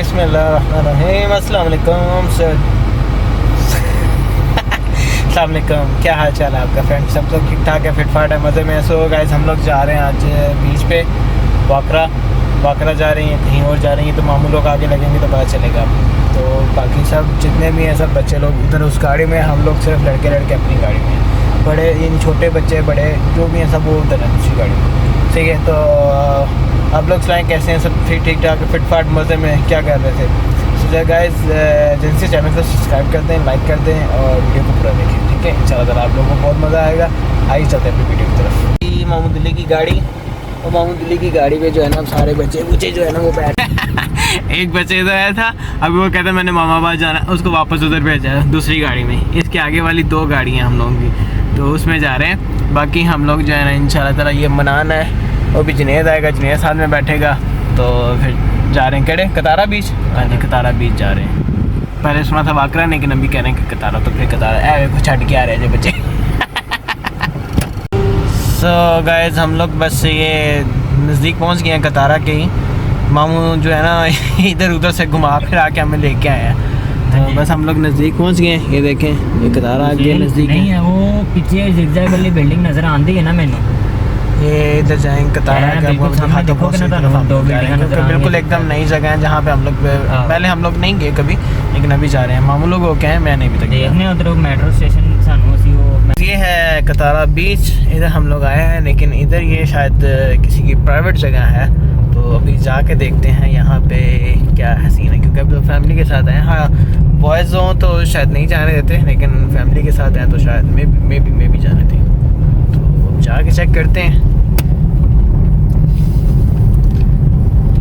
बिस्मिल्लाहिर्रहमानिर्रहीम। अस्सलाम वालेकुम सर। अस्सलाम वालेकुम, क्या हाल चाल है आपका फ्रेंड? सब लोग ठीक ठाक है, फिटफाट है, मज़े में? सो गाइस हम लोग जा रहे हैं आज बीच पे वाकरा जा रही हैं, कहीं और जा रही हैं, तो मामू लोग आगे लगेंगे तो पता चलेगा। तो बाकी सब जितने भी हैं सब बच्चे लोग उधर उस गाड़ी में, हम लोग सिर्फ लड़के अपनी गाड़ी में, बड़े इन छोटे बच्चे बड़े जो भी हैं सब वो उधर हैं दूसरी गाड़ी में। ठीक है, तो आप लोग सुनाएं कैसे हैं? सब ठीक ठाक फिटफाट मज़े में? क्या कर रहे थे? सो गाइस जिनसे चैनल को सब्सक्राइब कर दें, लाइक कर दें और वीडियो को पूरा देखें। ठीक है, इंशाल्लाह आप लोगों को बहुत मज़ा आएगा। आइए चलते हैं अपनी वीडियो की तरफ। मामू दिल्ली की गाड़ी, और मामू दिल्ली की गाड़ी पे जो है ना सारे बच्चे जो है ना वो बैठ एक बच्चे इधर आया था, अभी वो कहता मैंने मामाबाद जाना, उसको वापस उधर भेजा है दूसरी गाड़ी में। इसके आगे वाली 2 गाड़ियाँ हम लोगों की, तो उसमें जा रहे हैं। बाकी हम लोग जो है ना इंशाल्लाह ताला ये मनाना है, और भी जुनैद आएगा, जुनैद साथ में बैठेगा, तो फिर जा रहे हैं केड़े कतारा बीच। हाँ जी, कतारा बीच जा रहे हैं। पहले सुना था वाकरा, लेकिन अभी कह रहे हैं कि कतारा, तो फिर कतारा कुछ छट के आ रहे हैं जो बच्चे। सो गाइस हम लोग बस ये नज़दीक पहुंच गए हैं कतारा के ही। मामू जो है ना इधर उधर से घुमा फिर आके हमें लेके आए हैं, तो बस हम लोग नज़दीक पहुंच गए। ये देखें, ये कतारा आगे नज़दीक नहीं है, वो पीछे जिगजैग वाली बिल्डिंग नज़र आती है ना मैंने। ये इधर जाएंगे कतारा के, बिल्कुल एकदम नई जगह है जहाँ पे हम लोग पहले हम लोग नहीं गए कभी, लेकिन अभी जा रहे हैं। मामू लोग हो क्या है, मैं नहीं भी तक देखने उधर मेट्रो स्टेशन सानू सी वो। ये है कतारा बीच, इधर हम लोग आए हैं, लेकिन इधर ये शायद किसी की प्राइवेट जगह है, तो अभी जाके देखते हैं यहाँ पे क्या हसीन है, क्योंकि अभी तो फैमिली के साथ आए हैं। हाँ, बॉयज़ हों तो शायद नहीं जाने देते, लेकिन फैमिली के साथ आए तो शायद मे भी जाने दें। तो जाके चेक करते हैं।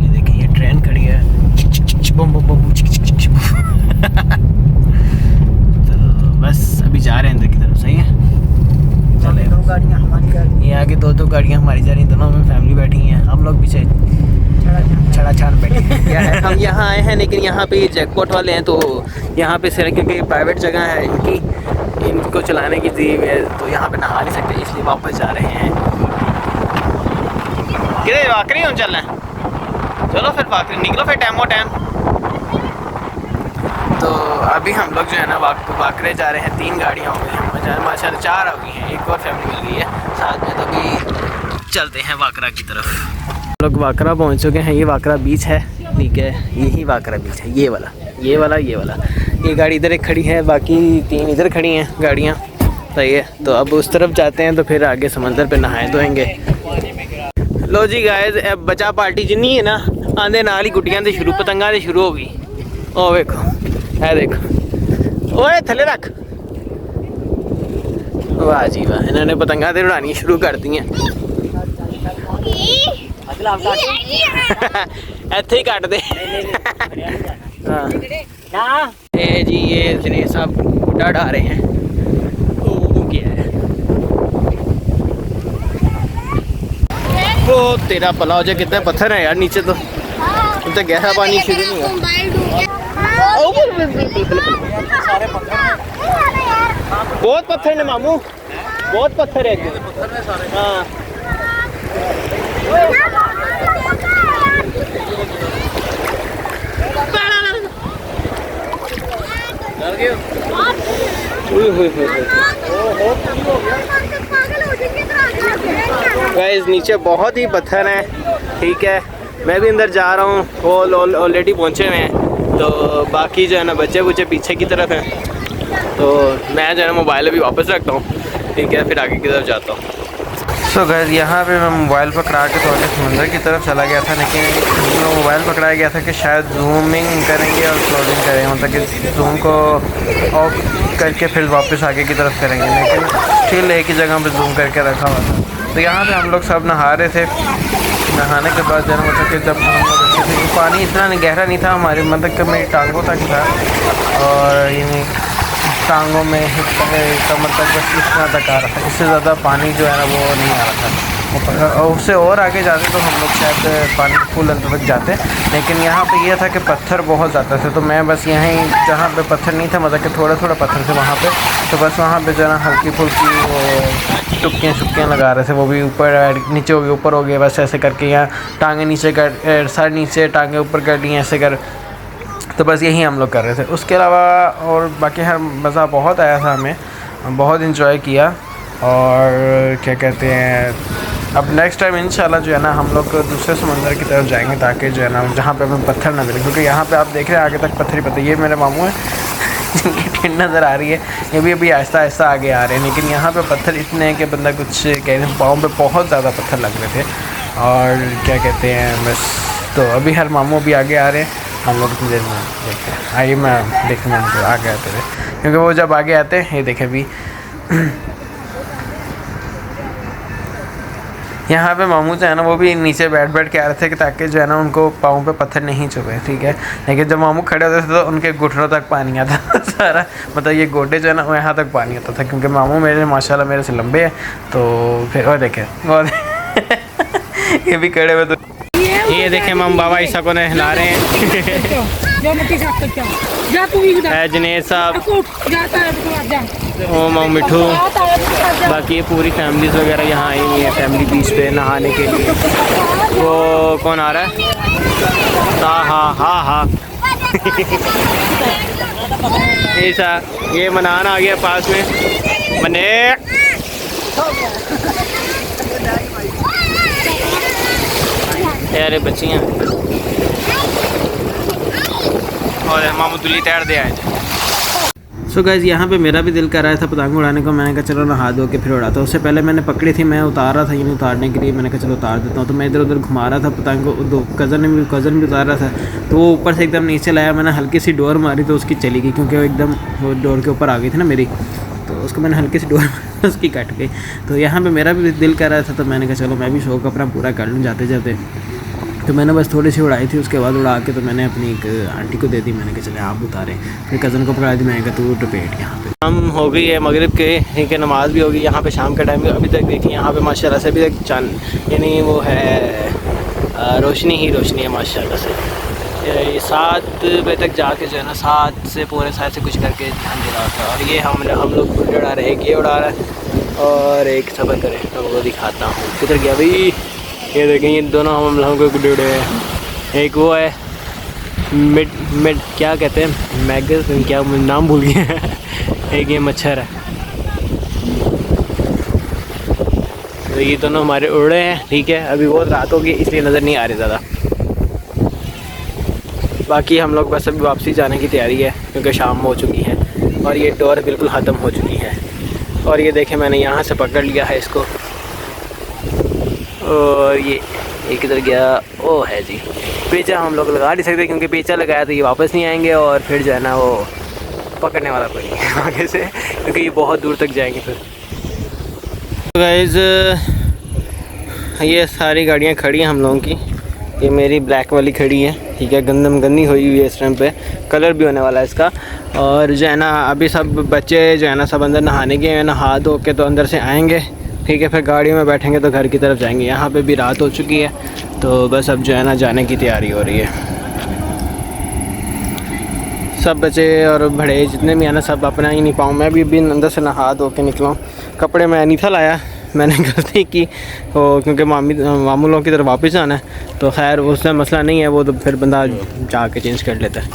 ये देखिए, ये ट्रेन खड़ी है, बम बम बम। तो बस अभी जा रहे हैं अंदर की तरफ। सही है, चले। 2 गाड़ियाँ हमारी जा रही हैं, ये आगे 2 गाड़ियाँ हमारी जा रही हैं, दोनों में फैमिली बैठी हैं, हम लोग पीछे छड़ा छान बैठे हैं। हम यहाँ आए हैं, लेकिन यहाँ पे जैकपॉट वाले हैं, तो यहाँ पे सिर्फ क्योंकि प्राइवेट जगह है इनको चलाने की दी है, तो यहाँ पे नहा नहीं सकते, इसलिए वापस जा रहे हैं। किधर वाकरी हम चल रहे हैं? चलो फिर वाकरी निकलो, फिर टाइम। तो अभी हम लोग जो है ना वाकरे जा रहे हैं। 3 गाड़ियाँ हो गई हैं, माशाल्लाह 4 हो गई हैं, एक और फैमिली मिल गई है साथ में। तो अभी चलते हैं वाकरा की तरफ। हम लोग वाकरा पहुँच चुके हैं। ये वाकरा बीच है, ठीक है, यही वाकरा बीच है, ये वाला। ये गाड़ी इधर एक खड़ी है, बाकी 3 इधर खड़ी हैं गाड़ियाँ। सही है, तो अब उस तरफ जाते हैं, तो फिर आगे समंदर पे नहाए धोएंगे। लो जी गाइस, अब बचा पार्टी जिन्नी है ना आंदे नाल ही गुड्डियां दे शुरू, पतंगा दे शुरू हो गई। ओ देखो, है देखो, ओए थले रख। वाह जी वाह, इन्होंने पतंगा दे उड़ानी शुरू कर दी हैं। ਇੱਥੇ ही काट दे। हाँ जी, ये जुनैद साहब गुड्डा उड़ा रहे हैं। वो क्या है? वो तेरा भला हो जाए, कितने पत्थर है यार नीचे, तो गहरा पानी शुरू नहीं हुआ। बहुत पत्थर है मामू, बहुत पत्थर है। हाँ गाइस नीचे बहुत ही पत्थर हैं। ठीक है, मैं भी अंदर जा रहा हूँ, वो ऑलरेडी पहुँचे हुए हैं, तो बाकी जो है ना बच्चे पीछे की तरफ हैं। तो मैं जो है ना मोबाइल अभी वापस रखता हूँ, ठीक है, फिर आगे की तरफ जाता हूँ। सो गाइस यहाँ पे मैं मोबाइल पकड़ा के थोड़े समंदर की तरफ चला गया था, लेकिन मोबाइल पकड़ाया गया था कि शायद जूमिंग करेंगे और क्लोजिंग करेंगे, मतलब कि जूम को ऑफ करके फिर वापस आगे की तरफ करेंगे, लेकिन स्टिल एक ही जगह पे जूम करके रखा हुआ था। तो यहाँ पे हम लोग सब नहा रहे थे। नहाने के बाद जो है मतलब कि जब हम लोग अच्छे थे, पानी इतना गहरा नहीं था हमारे, मतलब कि मेरी टांगों तक था, और ये टांगों में कमर तक बस इतना तक आ रहा था, इससे ज़्यादा पानी जो है ना वो नहीं आ रहा था। और उससे और आगे जाते तो हम लोग शायद पानी फुल अंदर तक जाते, लेकिन यहाँ पे ये था कि पत्थर बहुत ज़्यादा थे, तो मैं बस यहीं जहाँ पे पत्थर नहीं था, मतलब कि थोड़ा पत्थर थे वहाँ पे, तो बस वहाँ पे जो है ना हल्की फुल्की वो टुक्कियाँ लगा रहे थे, वो भी ऊपर नीचे हो गए, ऊपर हो गए, बस ऐसे करके यहाँ टांगे नीचे कर, सर नीचे टांगे ऊपर कर ली, ऐसे कर तो बस यही हम लोग कर रहे थे। उसके अलावा और बाकी हर मज़ा बहुत आया था, हमें बहुत इंजॉय किया। और क्या कहते हैं, अब नेक्स्ट टाइम इंशाल्लाह जो है ना हम लोग दूसरे समंदर की तरफ जाएंगे, ताकि जो है ना जहाँ पे हमें पत्थर ना मिले, क्योंकि यहाँ पे आप देख रहे हैं आगे तक पत्थर ही पत्थर। ये मेरे मामू हैं जिनकी ठंड नज़र आ रही है, ये भी अभी आहिस्ता आहिस्ता आगे आ रहे हैं, लेकिन यहाँ पे पत्थर इतने हैं कि बंदा कुछ कह रहे हैं, पाँव पे बहुत ज़्यादा पत्थर लग रहे थे। और क्या कहते हैं, बस तो अभी हर मामू भी आगे आ रहे हैं, हम लोग इतनी देर में देखते हैं। आइए मैं देखने उनको आगे आते थे, क्योंकि वो जब आगे आते हैं, ये देखें अभी यहाँ पे मामू जो है ना वो भी नीचे बैठ के आ रहे थे कि ताकि जो है ना उनको पाँव पे पत्थर नहीं चुभे, ठीक है। लेकिन जब मामू खड़े होते थे तो उनके घुटनों तक पानी आता था सारा, मतलब ये गोटे जो है ना वो यहाँ तक पानी आता था, क्योंकि मामू मेरे माशाल्लाह मेरे से लंबे हैं। तो फिर और देखे वो ये भी खड़े हुए, तो ये देखे मम बाबा ईसा को नहला रहे हैं जनेद साहब, ओ मम मिठू, बाकी ये पूरी फैमिलीज वगैरह यहाँ आई हुई है फैमिली बीच पे नहाने के लिए। वो कौन आ रहा है? हाँ ऐसा ये मनान आ गया पास में, मने यारे बच्चियाँ और मामूदुली तैर दे आए थे। सो गाइज़ यहाँ पे मेरा भी दिल कर रहा था पतंग उड़ाने को। मैंने कहा चलो नहा धो के फिर उड़ाता हूँ। उससे पहले मैंने पकड़ी थी, मैं उतार रहा था, यानी उतारने के लिए मैंने कहा चलो उतार देता हूँ। तो मैं इधर उधर घुमा रहा था पतंग को, दो कज़न भी उतार रहा था, तो वो ऊपर से एकदम नीचे लाया। मैंने हल्की सी डोर मारी तो उसकी चली गई, क्योंकि वो एकदम वो डोर के ऊपर आ गई थी ना मेरी, तो उसको मैंने हल्की सी डोर उसकी कट गई। तो यहाँ पे मेरा भी दिल कर रहा था, तो मैंने कहा चलो मैं भी शौक़ अपना पूरा कर लूँ जाते जाते। तो मैंने बस थोड़ी सी उड़ाई थी, उसके बाद उड़ा के तो मैंने अपनी एक आंटी को दे दी। मैंने कहा चले आप उतारें, फिर कज़न को पकड़ा दी, मैंने कहा तू टपेट। यहाँ पे हम हो गई है मगरिब के, ठीक है, नमाज़ भी होगी। यहाँ पे शाम का टाइम अभी तक देखिए यहाँ पे माशाल्लाह से अभी तक चांद यानी वो है रोशनी ही रोशनी है माशाल्लाह से। 7 बजे तक जाके जो है ना 7 से पूरे 7 से कुछ करके ध्यान दे रहा था। और ये हम लोग गुड्डे उड़ा रहे हैं, एक ये उड़ा रहा है और एक सबर करे, तो वो दिखाता हूँ किधर गया भाई। ये देखें ये दोनों हम लोगों को गुड्डे उड़े हैं। एक वो है मिड क्या कहते हैं, मैगज, क्या नाम भूल गया एक ये मच्छर है। तो ये दोनों हमारे उड़े हैं, ठीक है। अभी बहुत रात होगी इसलिए नज़र नहीं आ रही ज़्यादा। बाकी हम लोग बस अभी वापसी जाने की तैयारी है, क्योंकि शाम हो चुकी है और ये डोर बिल्कुल ख़त्म हो चुकी है। और ये देखें मैंने यहाँ से पकड़ लिया है इसको, और ये किधर गया, ओ है जी। पेचा हम लोग लगा नहीं सकते, क्योंकि पेचा लगाया तो ये वापस नहीं आएंगे, और फिर जो है ना वो पकड़ने वाला कोई नहीं है आगे से, क्योंकि ये बहुत दूर तक जाएंगे फिर। तो गाइस ये सारी गाड़ियाँ खड़ी हैं हम लोगों की। ये मेरी ब्लैक वाली खड़ी है, ठीक है, गंदी हुई हुई है इस टाइम पे, कलर भी होने वाला है इसका। और जो है ना अभी सब बच्चे जो है ना सब अंदर नहाने के हैं, नहा धो के तो अंदर से आएँगे, ठीक है, फिर गाड़ियों में बैठेंगे तो घर की तरफ जाएंगे। यहाँ पे भी रात हो चुकी है, तो बस अब जो है ना जाने की तैयारी हो रही है। सब बच्चे और बड़े जितने भी हैं ना सब अपना ही नहीं पाऊँ। मैं भी अंदर से नहा धो के निकला हूँ। कपड़े मैं नहीं था लाया, मैंने गलती की, क्योंकि मामू लोगों की तरफ वापस जाना है, तो खैर उससे मसला नहीं है, वो तो फिर बंदा जाके चेंज कर लेता है।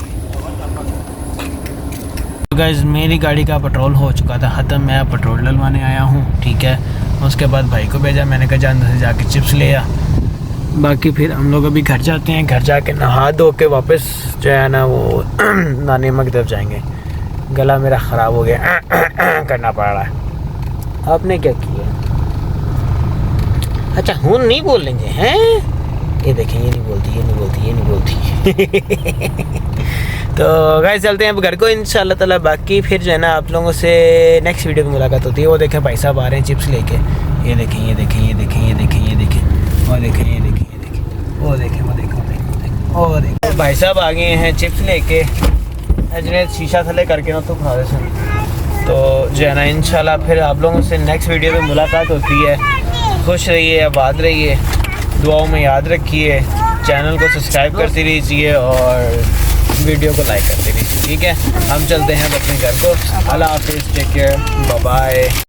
तो गाइस मेरी गाड़ी का पेट्रोल हो चुका था ख़त्म, मैं पेट्रोल डलवाने आया हूँ, ठीक है। उसके बाद भाई को भेजा, मैंने कहा अंदर से जाके चिप्स ले आ। बाकी फिर हम लोग अभी घर जाते हैं, घर जाके नहा धो के वापस जो है ना वो नानी अम्मा की तरफ जाएंगे। गला मेरा ख़राब हो गया करना पड़ रहा है। आपने क्या किया? अच्छा हूँ नहीं बोलेंगे हैं, ये देखें ये नहीं बोलती तो गाइस चलते हैं अब घर को इंशाल्लाह ताला। बाकी फिर जो है ना आप लोगों से नेक्स्ट वीडियो में मुलाकात होती है। वो देखें भाई साहब आ रहे हैं चिप्स लेके, ये देखें वो देखें भाई साहब आ गए हैं चिप्स लेके। अजनेद शीशा थले करके ना तो खा रहे थे। तो जो है ना इंशाल्लाह फिर आप लोगों से नेक्स्ट वीडियो में मुलाकात होती है। खुश रहिए, आबाद रहिए, दुआओं में याद रखिए, चैनल को सब्सक्राइब करते रहिए और वीडियो को लाइक करते रहिए, ठीक है। हम चलते हैं अपने घर को। अल्लाह हाफिज़, टेक केयर, बाय बाय।